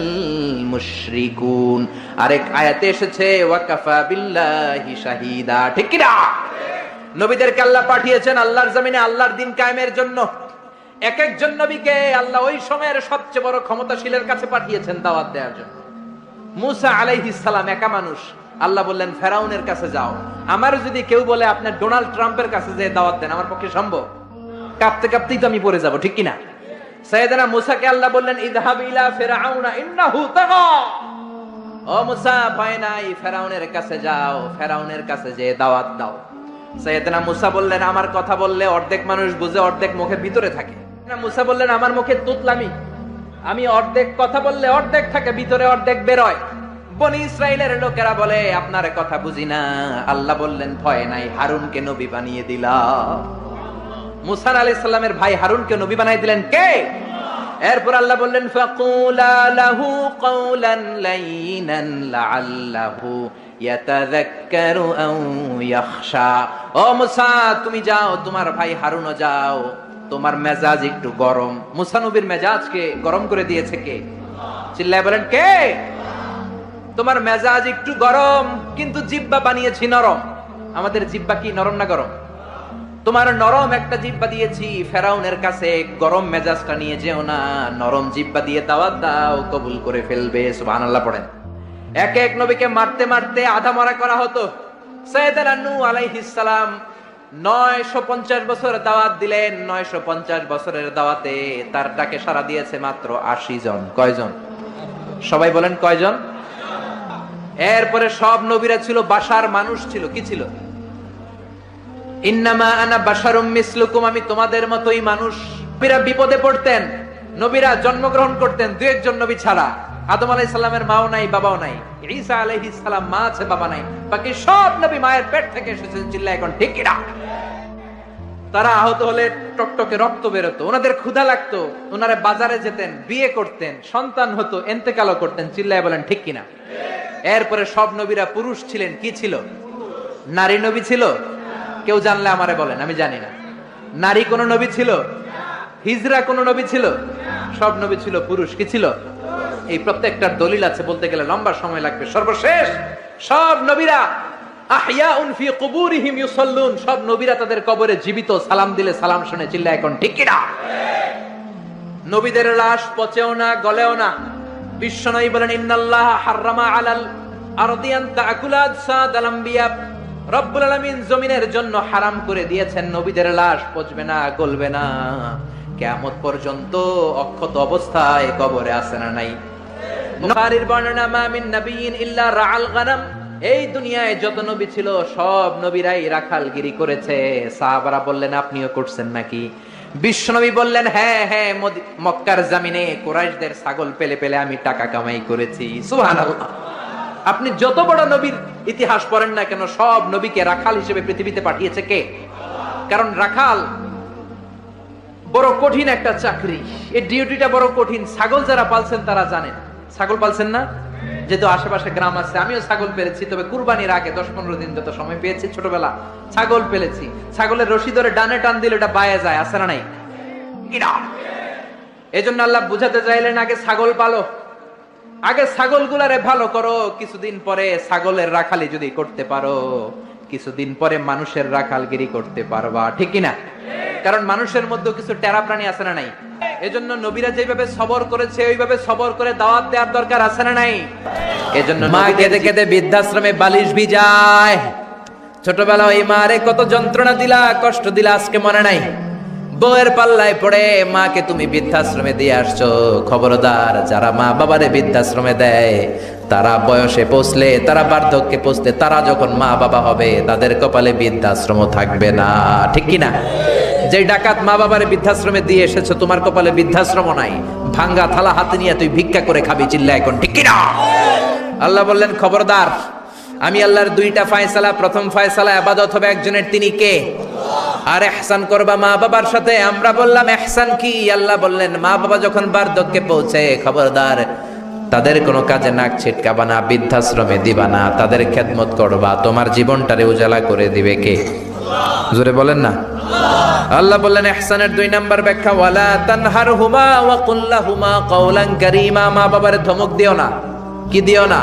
মুশরিকুন। আরেক আয়াতে এসেছে ওয়া কাফা বিল্লাহি শাহীদা, ঠিক কি না? নবীদেরকে আল্লাহ পাঠিয়েছেন আল্লাহর জমিনে আল্লাহর দ্বীন কায়েমের জন্য। এক একজন নবীকে আল্লাহ ওই সময়ের সবচেয়ে বড় ক্ষমতাশীলের কাছে পাঠিয়েছেন দাওয়াত দেওয়ার জন্য। মুসা আলাইহিস সালাম একা মানুষ, আল্লাহ বললেন ফেরাউনের কাছে যাও। আমার যদি কেউ বলে আপনি ডোনাল্ড ট্রাম্পের কাছে যে দাওয়াত দেন, আমার পক্ষে সম্ভব? কাঁপতে কাঁপতেই তো আমি পড়ে যাব, ঠিক কিনা? সাইয়েদনা মুসাকে আল্লাহ বললেন ইযহাব ইলা ফিরআউনা ইন্নাহু তাগা। ও মুসা, ভয় নাই, ফেরাউনের কাছে যাও, ফেরাউনের কাছে যে দাওয়াত দাও। সাইয়েদনা মুসা বললেন আমার কথা বললে অর্ধেক মানুষ বুঝে, অর্ধেক মুখের ভিতরে থাকে। না, মুসা বললেন আমার মুখে তুতলামি, আমি অর্ধেক কথা বললে অর্ধেক থাকে ভিতরে, অর্ধেক বেরোয়। বনি ইসরাইলের লোকেরা বলে আপনার কথা বুঝি না। আল্লাহ বললেন ভয় নাই, হারুনকে নবী বানিয়ে দিলাম। মুসা আলাইহিস সালামের ভাই হারুনকে নবী বানিয়ে দিলেন কে? এরপর আল্লাহ বললেন ফাকুলা লাহু কাওলান লাইনান লাআল্লাহু ইয়াতাযাক্কারু আও ইয়াখশা। ও মুসা, তুমি যাও, তোমার ভাই হারুনও যাও, তোমার মেজাজ একটু গরম। মুসা নবীর মেজাজকে গরম করে দিয়েছে কে? চিল্লায় বলেন কে? তোমার মেজাজ একটু গরম, কিন্তু জিহ্বা বানিয়েছি নরম। আমাদের জিহ্বা কি নরম না গরম? তোমার নরম একটা জিহ্বা দিয়েছি, ফেরাউনের কাছে গরম মেজাজটা নিয়ে যেও না, নরম জিহ্বা দিয়ে দাওয়াত দাও, কবুল করে ফেলবে। সুবহানাল্লাহ পড়েন। এক এক নবীকে মারতে মারতে আধা মরা করা হতো। সাইয়েদনা নূহ আলাইহিস সালাম 950 বছর দাওয়াত দিলেন। 950 বছরের দাওয়াতে তার ডাকে সাড়া দিয়েছে মাত্র 80 জন। কয়জন? সবাই বলেন কয়জন? এরপরে সব নবীরা ছিল বাশার, মানুষ ছিল। কি ছিল? ইন্নামা আনা বাশারুম মিসলুকুম, আমি তোমাদের মতোই মানুষ। নবীরা বিপদে পড়তেন, নবীরা জন্মগ্রহণ করতেন দুই একজন নবী ছাড়া। আদম আলাইহিস সালামের মাও নাই, বাবাও নাই। ঈসা আলাইহিস সালাম মা আছে, বাবা নাই। বাকি সব নবী মায়ের পেট থেকে এসেছেন, চিল্লায় এখন ঠিক কিনা? তারা আহত হলে টকটকে রক্ত বেরোতো, ওনাদের ক্ষুধা লাগতো, ওনারা বাজারে যেতেন, বিয়ে করতেন, সন্তান হতো, ইন্তেকালও করতেন, চিল্লায় বলেন ঠিক কিনা? এরপরে সব নবীরা পুরুষ ছিলেন। কি ছিল? নারী নবী ছিল? কেউ জানলে আমারে বলেন, আমি জানি না। নারী কোন নবী ছিল? হিজরা কোন নবী ছিল? সব নবী ছিল পুরুষ। কি ছিল? এই প্রত্যেকটার দলিল আছে, বলতে গেলে লম্বা সময় লাগবে। সর্বশেষ সব নবীরা আহইয়াউন ফি কুবুরিহিম ইউসাল্লুন, সব নবীরা তাদের কবরে জীবিত, সালাম দিলে সালাম শুনে, চিল্লায় এখন ঠিক কিনা? নবীদের লাশ পচেও না, গলেও না। বিশ্বনবী বলেন ইন্নাল্লাহ হাররামা আলাল আরদি আন তাকুলা আজসাদাল আমবিয়া, রব্বুল আলামিন জমিনের জন্য হারাম করে দিয়েছেন নবীদের লাশ পচবে না, গলবে না, কিয়ামত পর্যন্ত অক্ষত অবস্থায় কবরে আছে না নাই? বুখারীর বর্ণনা মা মিন নাবিয়্যিন ইল্লা রাআল গানাম, এই দুনিয়ায় যত নবী ছিল সব নবীরাই রাখালগিরি করেছে। সাহাবারা বললেন আপনিও করছেন নাকি? বিশ্বনবী বললেন হ্যাঁ হ্যাঁ, মক্কার জমিনে কুরাইশদের ছাগল পেলে পেলে আমি টাকা কামাই করেছি। সুবহানাল্লাহ। আপনি যত বড় নবীর ইতিহাস পড়েন না কেন, সব নবীকে রাখাল হিসেবে পৃথিবীতে পাঠিয়েছে কে? কারণ রাখাল বড় কঠিন একটা চাকরি, এই ডিউটিটা বড় কঠিন। ছাগল যারা পালছেন তারা জানেন। ছাগল পালছেন না? যেহেতু আশেপাশে গ্রাম আছে, আমিও ছাগল পেলেছি, তবে কুরবানির আগে 10-15 দিন যত সময় পেয়েছি ছোটবেলা ছাগল পেলেছি। ছাগলের রশি ধরে ডানে টান দিলে ওটা বায়ে যায়, আছে না নাই? এজন্য আল্লাহ বুঝাতে চাইলেন আগে ছাগল পালো, আগে ছাগলগুলারে ভালো করো, কিছুদিন পরে ছাগলের রাখালি যদি করতে পারো, কিছুদিন পরে মানুষের রাখালগিরি করতে পারবা, ঠিক কিনা? কারণ মানুষের মধ্যে কিছু টেরা প্রাণী আছে না নাই? এজন্য নবীরা যেভাবে সবর করেছে ওইভাবে সবর করে দাওয়াত দেওয়ার দরকার আছে না নাই? এজন্য মা কেঁদে কেঁদে বৃদ্ধাশ্রমে বালিশ ভিজায়, ছোটবেলা ওই মারে কত যন্ত্রণা দিলা, কষ্ট দিলা, আজকে মনে নাই? বউয়ের পাল্লায় পড়ে মাকে তুমি বৃদ্ধাশ্রমে দিয়ে আসছো। খবরদার, যারা মা বাবারে বৃদ্ধাশ্রমে দেয় তারা বয়সে পৌঁছলে, তারা বার্ধক্যে পৌঁছলে, তারা যখন মা বাবা হবে তাদের কপালে বৃদ্ধাশ্রম থাকবে না। ঠিক কিনা? যে ডাকাত মা বাবারে বৃদ্ধাশ্রমে দিয়ে এসেছো, তোমার কপালে বৃদ্ধাশ্রম নাই। ভাঙ্গা থালা হাতে নিয়ে তুই ভিক্ষা করে খাবি, চিল্লা এখন, ঠিক কিনা? আল্লাহ বললেন, খবরদার, আমি আল্লাহর দুইটা ফয়সালা। প্রথম ফয়সালা ইবাদত হবে একজনের, তিনি কে? আর ইহসান করবা মা বাবার সাথে। আমরা বললাম ইহসান কি? আল্লাহ বললেন, মা বাবা যখন বার্ধক্যে পৌঁছে, খবরদার তাদের কোনো কাজে নাক ছিটকাবা না, বৃদ্ধাশ্রমে দিবা না, তাদের খেদমত করবা। তোমার জীবনটারে উজালা করে দিবে কে? জোরে বলেন না। আল্লাহ বললেন ইহসানের 2 নাম্বার ব্যাখ্যা, ওয়ালা তানহারহুমা ওয়া কুল লাহুমা কাওলান কারীমা। মা বাবারে ধমক দিও না। কি দিও না?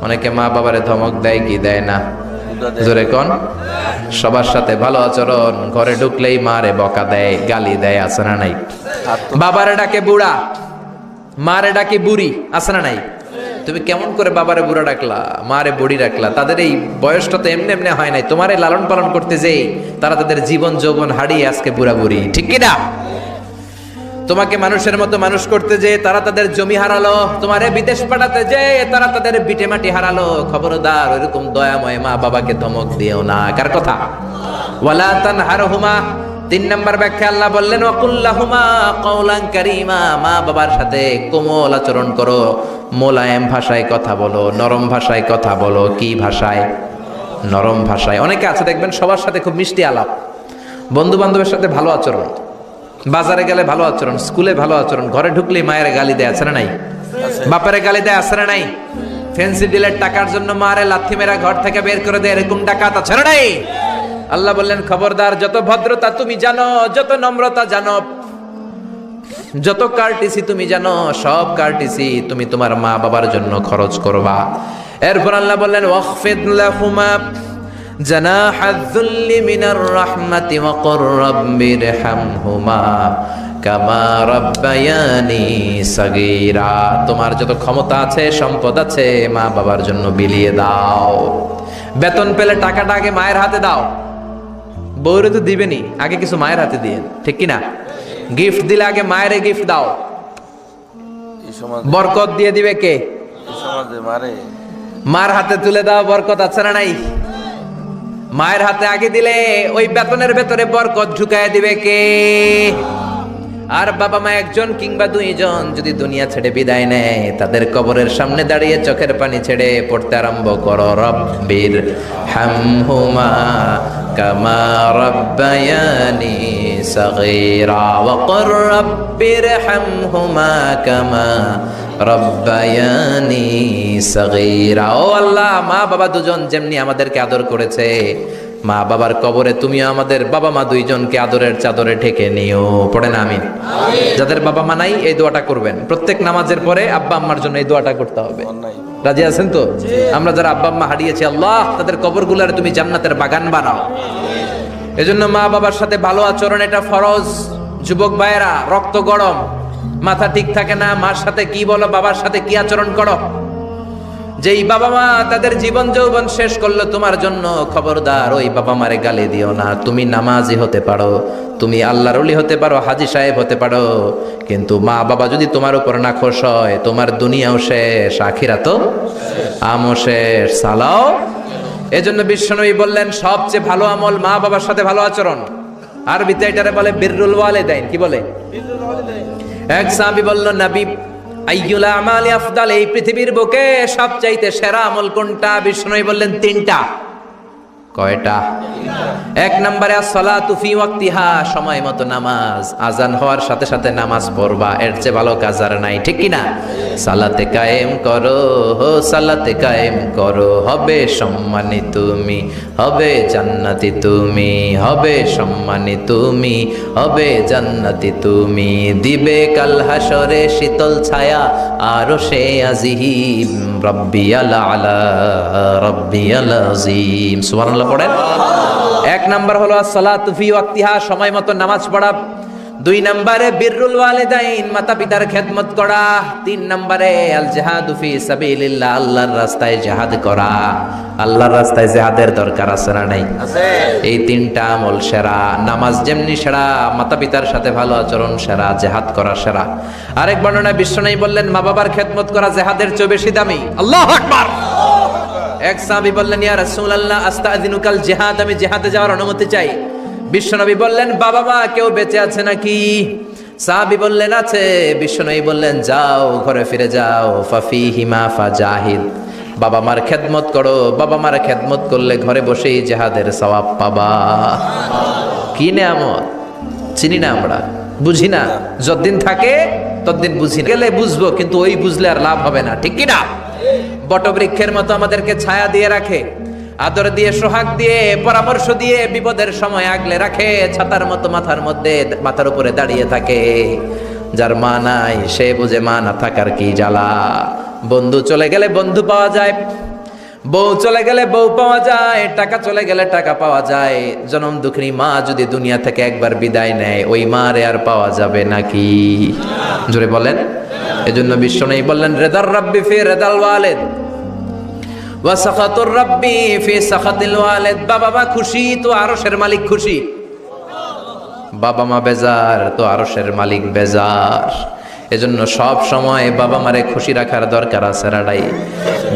অনেকে মা বাবারে ধমক দেয়, কি দেয় না? জোরে কোন? সবার সাথে ভালো আচরণ, ঘরে ঢুকলেই মারে বকা দেয়, গালি দেয়, আছে না নাই? বাবারে ডাকে বুড়া, মারে ডাকে বুড়ি, আছে না নাই? তুমি কেমন করে বাবারে বুড়া ডাকলা, মারে বুড়ি ডাকলা? তাদের এই বয়সটা তো এমনি এমনি হয় নাই। তোমারে লালন পালন করতে যেই তারা তাদের জীবন যৌবন হারিয়ে আজকে বুড়া বুড়ি, ঠিক কিনা? তোমাকে মানুষের মতো মানুষ করতে যে তারা তাদের জমি হারালো, তোমারে বিদেশ পাঠাতে যে তারা তাদের বিটে মাটি হারালো। খবরদার, ওইরকম দয়াময় মা বাবাকে ধমক দিও না। কার কথা? ওয়ালা তানহারহুমা। 3 নাম্বার ব্যাখ্যা, আল্লাহ বললেন ওয়া কুল লাহুমা কাওলান কারীমা। মা বাবার সাথে কোমল আচরণ করো, মোলায়েম ভাষায় কথা বলো, নরম ভাষায় কথা বলো। কি ভাষায়? নরম ভাষায়। অনেকে আছে দেখবেন সবার সাথে খুব মিষ্টি আলাপ, বন্ধু বান্ধবের সাথে ভালো আচরণ, বাজারে গেলে ভালো আচরণ, স্কুলে ভালো আচরণ, ঘরে ঢুকলেই মায়ের গালি দেয়, আছে না নাই? বাপের গালি দেয়, আছে না নাই? ফ্যান্সি ডিলের টাকার জন্য মারে লাথি মেরা ঘর থেকে বের করে দেয়, এরকম ডাকাত আছে না নাই? আল্লাহ বললেন, খবরদার, যত ভদ্রতা তুমি জানো, যত নম্রতা জানো, যত কার্টিসি তুমি জানো, সব কার্টিসি তুমি তোমার মা বাবার জন্য খরচ করবা। এরপর আল্লাহ বললেন ওয়াখফিদ লাহুমা জানাহায যুল্লি মিনার রাহমাতি ওয়া কুর রাব্বিরহামহুমা কামা রাব্বায়ানি সাগীরা। তোমার যত ক্ষমতা আছে, সম্পদ আছে, মা বাবার জন্য বিলিয়ে দাও। বেতন পেলে টাকাটা আগে মায়ের হাতে দাও। বউরে তো দিবেনি, আগে কিছু মায়ের হাতে দিয়ে, ঠিক কিনা? গিফট দিলে আগে মায়ের গিফট দাও। বরকত দিয়ে দিবে কে? মার হাতে তুলে দাও, বরকত আছে না নাই? মায়ের হাতে আগে দিলে ওই বেতনের ভেতরে বরকত ঢুকায় দিবে কে? আর বাবা মা একজন কিংবা 2 জন যদি দুনিয়া ছেড়ে বিদায় নেয়, তাদের কবরের সামনে দাঁড়িয়ে চোখের পানি ছেড়ে পড়তে আরম্ভ করো, রব্বির হামহুমা কামা রাব্বায়ানি সাগীরা ওয়া কুর রাব্বির হামহুমা কামা রব্বায়ানি সাগীরা। ও আল্লাহ, মা বাবা 2 জন যেমনি আমাদেরকে আদর করেছে, মা বাবার কবরে তুমিও আমাদের বাবা মা 2 জনকে আদরের চাদরে ঢেকে নিও। পড়েন আমিন। যাদের বাবা মা নাই, এই দোয়াটা করবেন প্রত্যেক নামাজের পরে। আব্বা আম্মার জন্য এই দোয়াটা করতে হবে। রাজি আছেন তো? আমরা যারা আব্বা আম্মা হারিয়েছি, আল্লাহ তাদের কবরগুলোরে তুমি জান্নাতের বাগান বানাও। এজন্য মা বাবার সাথে ভালো আচরণ, এটা ফরজ। যুবক ভাইয়েরা, রক্ত গরম, মাথা ঠিক থাকে না, মার সাথে কি বলো, বাবার সাথে কি আচরণ করো। যেই বাবা মা তাদের জীবন যৌবন শেষ করলো তোমার জন্য, খবরদার ওই বাবা মারে গালি দিও না। তুমি নামাজি হতে পারো, তুমি আল্লাহর ওলি হতে পারো, হাজী সাহেব হতে পারো, কিন্তু মা বাবা যদি তোমার উপর না খুশ হয়, তোমার দুনিয়াও শেষ, আখিরাতও আমও শেষ। সালাও। এজন্য বিশ্বনবী বললেন সবচেয়ে ভালো আমল মা বাবার সাথে ভালো আচরণ। আরবিতে এটারে বলে বিররুল ওয়ালিদাইন। কি বলে? এক সাহাবী বলল, নবী আইয়ুল আমালি আফদাল, এই পৃথিবীর বুকে সবচাইতে সেরা আমল কোনটা? বিষ্ণু বললেন 3টা। কয়টা? 1 নম্বরে as-সালাতু ফি ওয়াক্তিহা, সময় মতো নামাজ। আজান হওয়ার সাথে সাথে নামাজ পড়বা, এর চেয়ে ভালো কাজ আর নাই, ঠিক কি না? সালাতে কায়েম করো, সালাতে কায়েম করো, হবে সম্মানী তুমি, হবে জান্নাতি তুমি, হবে সম্মানী তুমি, হবে জান্নাতি তুমি। দিবে কাল হাসরে শীতল ছায়া আরশে আজিম, রাব্বিয়াল আলা রাব্বিয়াল আযীম। সুবহানাল্লাহ পড়েন। 1 নাম্বার হলো as-সালাতু ফি ওয়াক্তিহা, সময় মতো নামাজ পড়া। 2 নম্বরে বিররুল ওয়ালিদাইন, মাতা পিতার খেদমত করা। 3 নম্বরে আল জিহাদু ফি সাবিলিল্লাহ, আল্লাহর রাস্তায় জিহাদ করা। আল্লাহর রাস্তায় জিহাদের দরকার আছে না নাই? আছে। এই 3টা আমল সেরা। নামাজ যেমনি সেরা, মাতা পিতার সাথে ভালো আচরণ সেরা, জিহাদ করা সেরা। আরেক বর্ণনায় বিশ্বনবী বললেন মা বাবার খেদমত করা জিহাদের চেয়ে বেশি দামি। আল্লাহু আকবার। এক সাহাবী বললেন ইয়া রাসূলুল্লাহ আস্তাযিনুকাল জিহাদ, আমি জিহাদে যাওয়ার অনুমতি চাই। বিশ্বনবী বললেন বাবা মা কেউ বেঁচে আছে নাকি? সাহাবী বললেন আছে। বিশ্বনবী বললেন যাও ঘরে ফিরে যাও, ফাফিহিমা ফাজাহিদ, বাবা মার খেদমত করো। বাবা মার খেদমত করলে ঘরে বসেই জিহাদের সওয়াব পাবা। কি নিয়ামত চিনি না আমরা, বুঝি না। যতদিন থাকে ততদিন বুঝি না, গেলে বুঝবো, কিন্তু ওই বুঝলে আর লাভ হবে না, ঠিক কি না? বটবৃক্ষের মতো আমাদেরকে ছায়া দিয়ে রাখে, আদর দিয়ে, সোহাগ দিয়ে, পরামর্শ দিয়ে, বিপদের সময় আগলে রাখে। ছাতার মতো মাথার মধ্যে, মাথার উপরে দাঁড়িয়ে থাকে। যার মা নাই সে বুঝে মা না থাকার কি জ্বালা। বন্ধু চলে গেলে বন্ধু পাওয়া যায়, বউ চলে গেলে বউ পাওয়া যায়, টাকা চলে গেলে টাকা পাওয়া যায়। জনম দুঃখিনী মা যদি দুনিয়া থেকে একবার বিদায় নেয়, ওই মারে আর পাওয়া যাবে নাকি? জোরে বলেন। এজন্য বিশ্বনবী বললেন রেদার রাব্বি ফি রেদাল ওয়ালিদ ওয়া সাখাতুর রাব্বি ফি সাখাতিল ওয়ালিদ। বাবা মা খুশি তো আরশের মালিক খুশি, বাবা মা বেজার তো আরশের মালিক বেজার। এজন্য সব সময় বাবা মারে খুশি রাখার দরকার আছে রাডাই।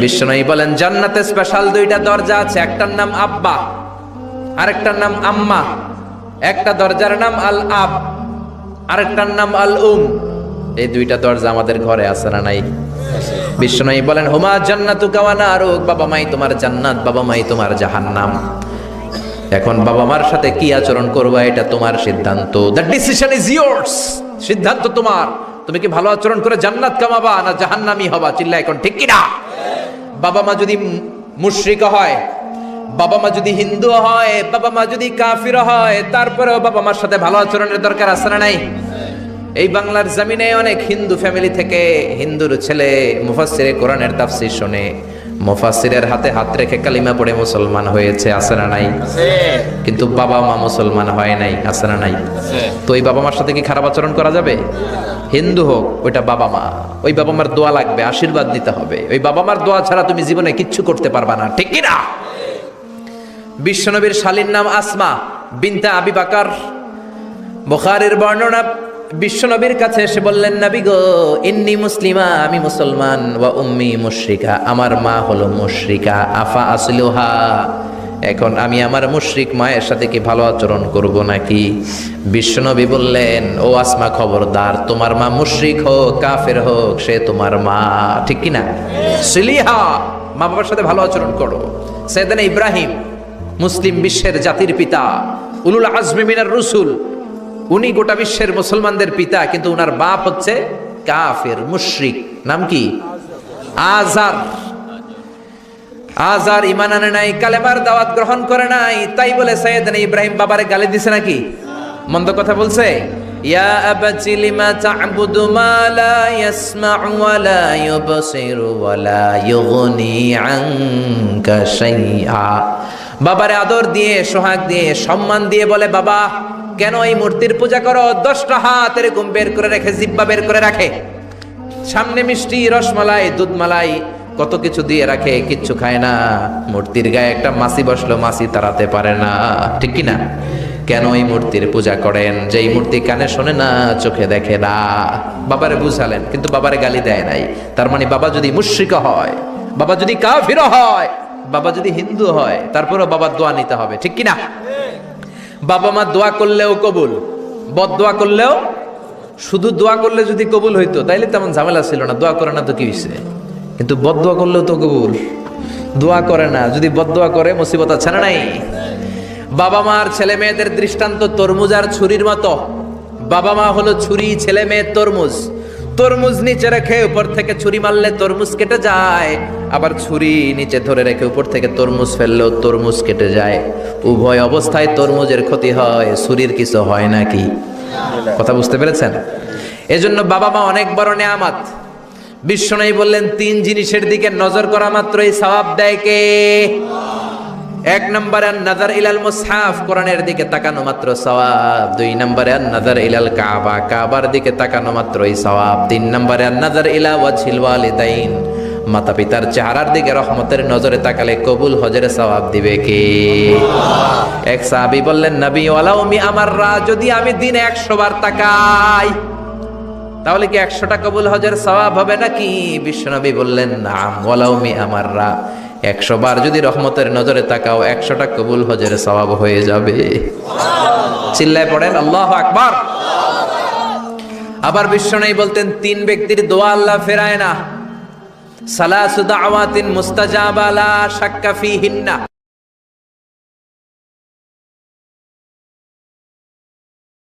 বিশ্বনবী বলেন জান্নাতে স্পেশাল 2টা দরজা আছে, একটার নাম আব্বা, আরেকটার নাম আম্মা। একটা দরজার নাম আল আব, আরেকটার নাম আল উম। এই 2টা দরজা আমাদের ঘরে আছে না নাই? বিশ্বনবী বলেন হুমা জান্নাতুকা ওয়া নারুক, বাবা মাই তোমার জান্নাত, বাবা মাই তোমার জাহান্নাম। এখন বাবা মার সাথে কি আচরণ করবা এটা তোমার সিদ্ধান্ত। দ্য ডিসিশন ইজ ইয়ার্স, সিদ্ধান্ত তোমার। তুমি কি ভালো আচরণ করে জান্নাত কামাবা না জাহান্নামী হবা? চিল্লা এখন, ঠিক কি না? বাবা মা যদি মুশরিক হয়, বাবা মা যদি হিন্দু হয়, বাবা মা যদি কাফির হয়, তারপরেও বাবা মার সাথে ভালো আচরণের দরকার আছে না নাই? এই বাংলার জমিনে অনেক হিন্দু ফ্যামিলি থেকে হিন্দুর ছেলে মুফাসসিরে কোরআনের তাফসীর শুনে মুফাসসিরের হাতে হাত রেখে কালিমা পড়ে মুসলমান হয়েছে, আছে না নাই? কিন্তু বাবা মা মুসলমান হয় নাই, আছে না নাই? তো এই বাবা মার সাথে কি খারাপ আচরণ করা যাবে? হিন্দু হোক, ওইটা বাবা মা, ওই বাবা মার দোয়া লাগবে, আশীর্বাদ নিতে হবে। ওই বাবা মার দোয়া ছাড়া তুমি জীবনে কিচ্ছু করতে পারবা না, ঠিক কি না? বিশ্বনবীর শালীর নাম আসমা বিনতে আবি বকর। বুখারীর বর্ণনা, বিশ্বনবীর কাছে এসে বললেন নবী গো ইন্নী মুসলিমা, আমি মুসলমান, ওয়া উম্মি মুশরিকা, আমার মা হলো মুশরিকা, আফা আসলুহা, এখন আমি আমার মুশরিক মায়ের সাথে কি ভালো আচরণ করব নাকি? বিশ্বনবী বললেন ও আসমা খবরদার, তোমার মা মুশরিক হোক কাফের হোক সে তোমার মা, ঠিক কি না? সিলিহা, মা বাবার সাথে ভালো আচরণ করো। সাইয়েদনা ইব্রাহিম মুসলিম বিশ্বের জাতির পিতা, উলুল আজমি মিনার রসুল, উনি গোটা বিশ্বের মুসলমানদের পিতা, কিন্তু উনার বাপ হচ্ছে কাফের মুশরিক। নাম কি? আজার। আজার ঈমান আনে নাই, কালেমার দাওয়াত গ্রহণ করে নাই, তাই বলে সাইয়েদনা ইব্রাহিম বাবারে গালি দিছে নাকি? মন্দ কথা বলছে? ইয়া আবাতি লিমা তা'বুদু মা লা ইয়াসমা'ু ওয়া লা ইউবসিরু ওয়া লা ইউগনি আনকা শাইআ। বাবারে আদর দিয়ে, সোহাগ দিয়ে, সম্মান দিয়ে বলে বাবা কেন এই মূর্তির পূজা করো? 10টা হাত এরকম বের করে রেখে, জিব্বা বের করে রাখে, সামনে মিষ্টি, রসমালাই, দুধমালাই, কত কিছু দিয়ে রাখে, কিচ্ছু খায় না। মূর্তির গায়ে একটা মাছি বসলো, মাছি তাড়াতে পারে না, ঠিক কি না? কেন এই মূর্তির পূজা করেন? যে এই মূর্তি কানে শোনে না, চোখে দেখে না। বাবারে বুঝালেন, কিন্তু বাবারে গালি দেয় নাই। তার মানে বাবা যদি মুশরিক হয়, বাবা যদি কাফির হয়, বাবা যদি হিন্দু হয়, তারপরেও বাবার দোয়া নিতে হবে, ঠিক কি না? বাবা মা দোয়া করলেও কবুল, বদ দোয়া করলেও। শুধু দোয়া করলে যদি কবুল হইতো তাইলে তেমন ঝামেলা ছিল না, দোয়া করে না তো কি হইছে? কিন্তু বদ দোয়া করলেও তো কবুল, দোয়া করে না, যদি বদ দোয়া করে মুসিবত আছে না নাই? বাবা মার ছেলে মেয়েদের দৃষ্টান্ত তরমুজ আর ছুরির মতো। বাবা মা হলো ছুরি, ছেলে মেয়ে তরমুজ। তরমুজ নিচে রেখে উপর থেকে ছুরি মারলে তরমুজ কেটে যায়, আবার ছুরি নিচে ধরে রেখে উপর থেকে তরমুজ ফেললেও তরমুজ কেটে যায়। উভয় অবস্থায় তরমুজের ক্ষতি হয়, ছুরির কিছু হয় নাকি? কথা বুঝতে পেরেছেন? এজন্য বাবা মা অনেক বড় নেয়ামত। বিশ্বনবী বললেন 3 জিনিসের দিকে নজর করা মাত্রই সওয়াব দেয় কে? এক নম্বরে নাযার ইলাল মুসহাফ, কোরআনের দিকে তাকানো মাত্র সওয়াব। দুই নম্বরে নাযার ইলাল কাবা, কাবার দিকে তাকানো মাত্রই সওয়াব। তিন নম্বরে নাযার ইলা ওয়াজহিল ওয়ালিদাইন, মাতা পিতার চেহারার দিকে রহমতের নজরে তাকালে কবুল হজের সওয়াব দিবে কে? এক সাহাবী বললেন, নবী ওয়ালাউ মি আমাররা, যদি আমি দিনে 100 বার তাকাই তাহলে কি 100টা কবুল হজের সওয়াব হবে নাকি? বিশ্বনবী বললেন, নাম ওয়ালাউ মি আমাররা, 100 বার যদি রহমতের নজরে তাকাও 100টা কবুল হজের সওয়াব হয়ে যাবে। চিল্লায় পড়েন আল্লাহু আকবার। আবার বিশ্বনবী বলতেন, 3 ব্যক্তির দোয়া আল্লাহ ফেরায় না, সালাসু দাওয়াতিন মুস্তাজাবা লা শাক্কা ফীহিন্না।